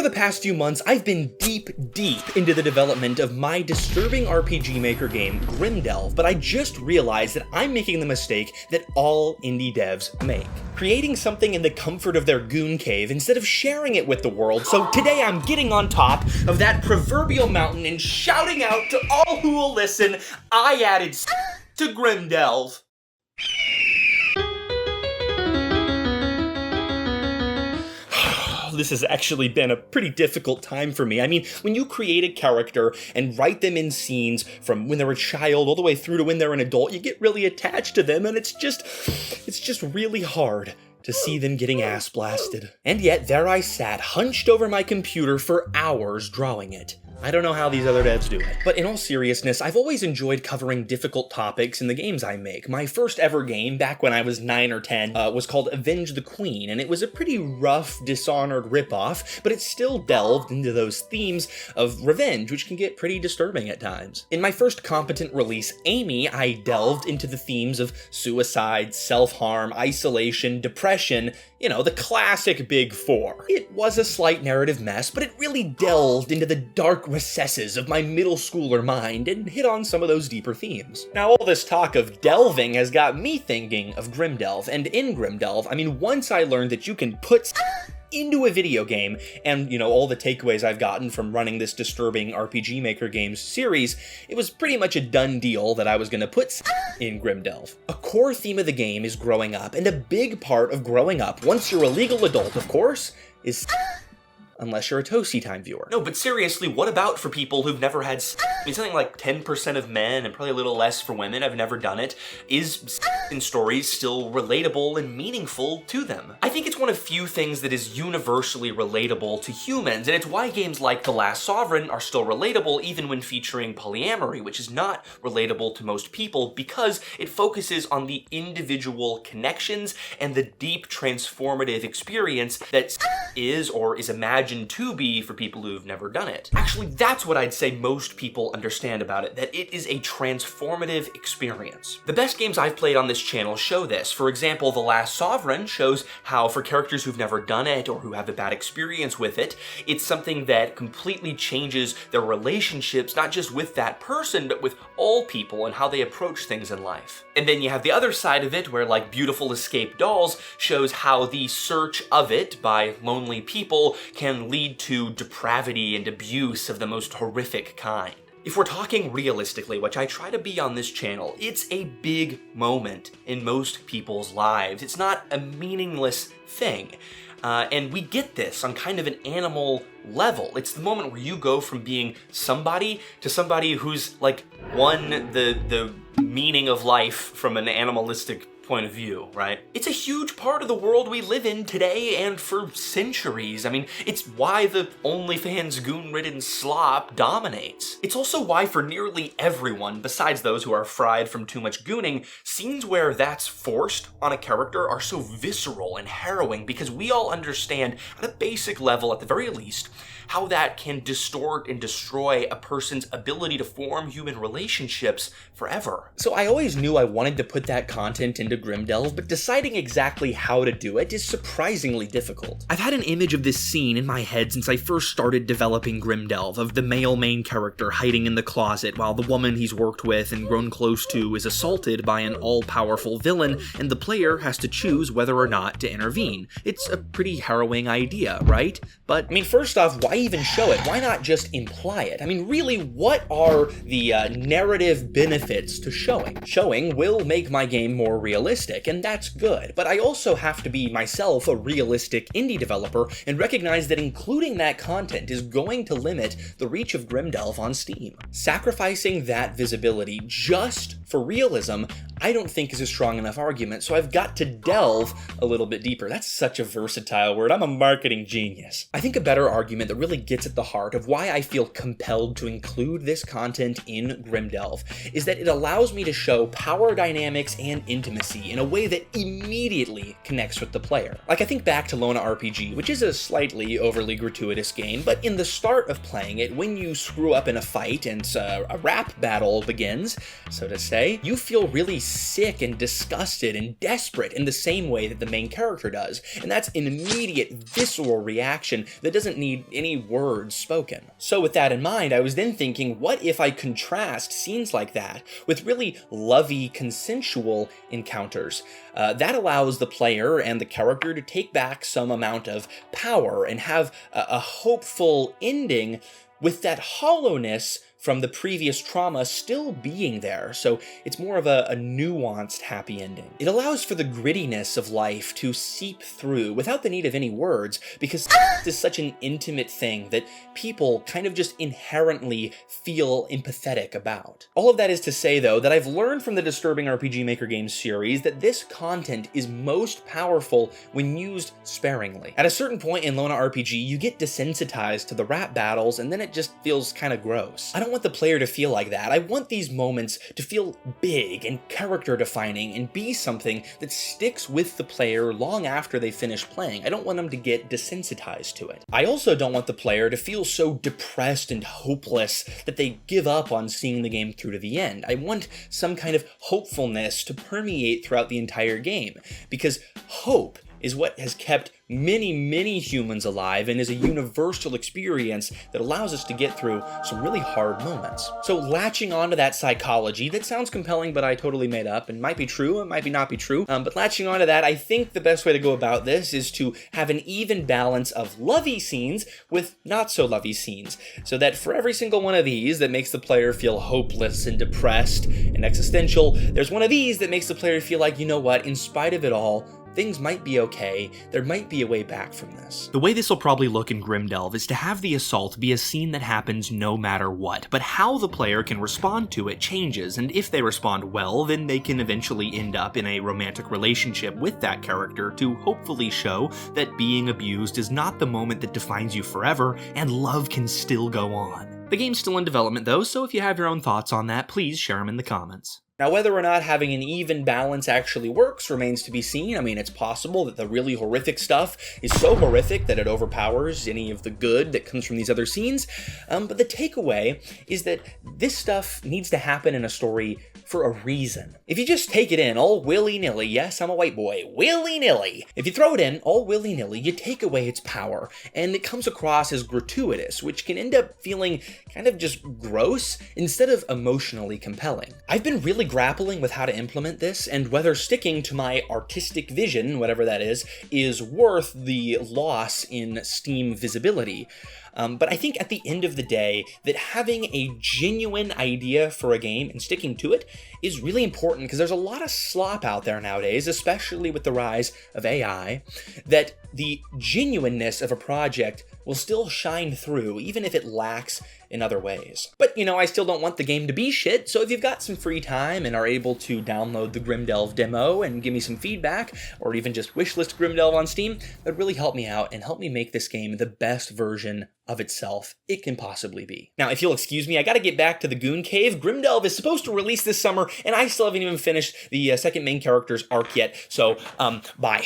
Over the past few months, I've been deep into the development of my disturbing RPG Maker game, Grimdelve, but I just realized that I'm making the mistake that all indie devs make. Creating something in the comfort of their goon cave instead of sharing it with the world, so today I'm getting on top of that proverbial mountain and shouting out to all who will listen, I added to Grimdelve. This has actually been a pretty difficult time for me. I mean, when you create a character and write them in scenes from when they're a child all the way through to when they're an adult, you get really attached to them, and it's just really hard to see them getting ass blasted. And yet, there I sat, hunched over my computer for hours drawing it. I don't know how these other devs do it. But in all seriousness, I've always enjoyed covering difficult topics in the games I make. My first ever game, back when I was 9 or 10, was called Avenge the Queen, and it was a pretty rough, dishonored ripoff, but it still delved into those themes of revenge, which can get pretty disturbing at times. In my first competent release, Amy, I delved into the themes of suicide, self-harm, isolation, depression, you know, the classic Big Four. It was a slight narrative mess, but it really delved into the dark recesses of my middle schooler mind and hit on some of those deeper themes. Now, all this talk of delving has got me thinking of Grimdelve, and in Grimdelve, I mean, once I learned that you can put into a video game, and, you know, all the takeaways I've gotten from running this disturbing RPG Maker games series, it was pretty much a done deal that I was gonna put in Grimdelve. A core theme of the game is growing up, and a big part of growing up, once you're a legal adult, of course, is unless you're a ToastyTime viewer. No, but seriously, what about for people who've never had I mean, something like 10% of men, and probably a little less for women, have never done it. Is in stories still relatable and meaningful to them? I think it's one of few things that is universally relatable to humans, and it's why games like The Last Sovereign are still relatable even when featuring polyamory, which is not relatable to most people because it focuses on the individual connections and the deep transformative experience that is or is imagined to be for people who've never done it. Actually, that's what I'd say most people understand about it, that it is a transformative experience. The best games I've played on this channel show this. For example, The Last Sovereign shows how for characters who've never done it or who have a bad experience with it, it's something that completely changes their relationships, not just with that person, but with all people and how they approach things in life. And then you have the other side of it where, like Beautiful Escape Dolls, shows how the search of it by lonely people can lead to depravity and abuse of the most horrific kind. If we're talking realistically, which I try to be on this channel, it's a big moment in most people's lives. It's not a meaningless thing. And we get this on kind of an animal level. It's the moment where you go from being somebody to somebody who's like won the meaning of life from an animalistic point of view, right? It's a huge part of the world we live in today and for centuries. I mean, it's why the OnlyFans goon-ridden slop dominates. It's also why for nearly everyone, besides those who are fried from too much gooning, scenes where that's forced on a character are so visceral and harrowing because we all understand at a basic level, at the very least, how that can distort and destroy a person's ability to form human relationships forever. So I always knew I wanted to put that content into Grimdelve, but deciding exactly how to do it is surprisingly difficult. I've had an image of this scene in my head since I first started developing Grimdelve, of the male main character hiding in the closet while the woman he's worked with and grown close to is assaulted by an all-powerful villain, and the player has to choose whether or not to intervene. It's a pretty harrowing idea, right? But, I mean, first off, why even show it? Why not just imply it? I mean, really, what are the narrative benefits to showing? Showing will make my game more realistic, and that's good, but I also have to be myself a realistic indie developer and recognize that including that content is going to limit the reach of Grimdelve on Steam. Sacrificing that visibility just for realism, I don't think is a strong enough argument, so I've got to delve a little bit deeper. That's such a versatile word. I'm a marketing genius. I think a better argument that really gets at the heart of why I feel compelled to include this content in Grimdelve is that it allows me to show power dynamics and intimacy in a way that immediately connects with the player. Like, I think back to LonaRPG, which is a slightly overly gratuitous game, but in the start of playing it, when you screw up in a fight and a rap battle begins, so to say, you feel really sick and disgusted and desperate in the same way that the main character does. And that's an immediate, visceral reaction that doesn't need any words spoken. So with that in mind, I was then thinking, what if I contrast scenes like that with really lovey, consensual encounters? That allows the player and the character to take back some amount of power and have a hopeful ending with that hollowness from the previous trauma still being there, so it's more of a nuanced happy ending. It allows for the grittiness of life to seep through without the need of any words, because this is such an intimate thing that people kind of just inherently feel empathetic about. All of that is to say, though, that I've learned from the Disturbing RPG Maker Games series that this content is most powerful when used sparingly. At a certain point in LonaRPG, you get desensitized to the rap battles, and then it just feels kind of gross. I don't want the player to feel like that. I want these moments to feel big and character defining and be something that sticks with the player long after they finish playing. I don't want them to get desensitized to it. I also don't want the player to feel so depressed and hopeless that they give up on seeing the game through to the end. I want some kind of hopefulness to permeate throughout the entire game, because hope is what has kept many humans alive and is a universal experience that allows us to get through some really hard moments. So latching onto that psychology, that sounds compelling, but I totally made up, and might be true, it might not be true, but latching onto that, I think the best way to go about this is to have an even balance of lovey scenes with not so lovey scenes, so that for every single one of these that makes the player feel hopeless and depressed and existential, there's one of these that makes the player feel like, you know what, in spite of it all, things might be okay, there might be a way back from this. The way this will probably look in Grimdelve is to have the assault be a scene that happens no matter what, but how the player can respond to it changes, and if they respond well, then they can eventually end up in a romantic relationship with that character to hopefully show that being abused is not the moment that defines you forever, and love can still go on. The game's still in development though, so if you have your own thoughts on that, please share them in the comments. Now, whether or not having an even balance actually works remains to be seen. I mean, it's possible that the really horrific stuff is so horrific that it overpowers any of the good that comes from these other scenes, but the takeaway is that this stuff needs to happen in a story for a reason. If you just take it in all willy-nilly, yes, I'm a white boy, willy-nilly. If you throw it in all willy-nilly, you take away its power, and it comes across as gratuitous, which can end up feeling kind of just gross instead of emotionally compelling. I've been really grappling with how to implement this, and whether sticking to my artistic vision, whatever that is worth the loss in Steam visibility. But I think at the end of the day, that having a genuine idea for a game and sticking to it is really important, because there's a lot of slop out there nowadays, especially with the rise of AI, that the genuineness of a project will still shine through, even if it lacks in other ways. But, you know, I still don't want the game to be shit, so if you've got some free time and are able to download the Grimdelve demo and give me some feedback, or even just wishlist Grimdelve on Steam, that'd really help me out and help me make this game the best version of itself it can possibly be. Now, if you'll excuse me, I gotta get back to the Goon Cave. Grimdelve is supposed to release this summer, and I still haven't even finished the second main character's arc yet, so, bye.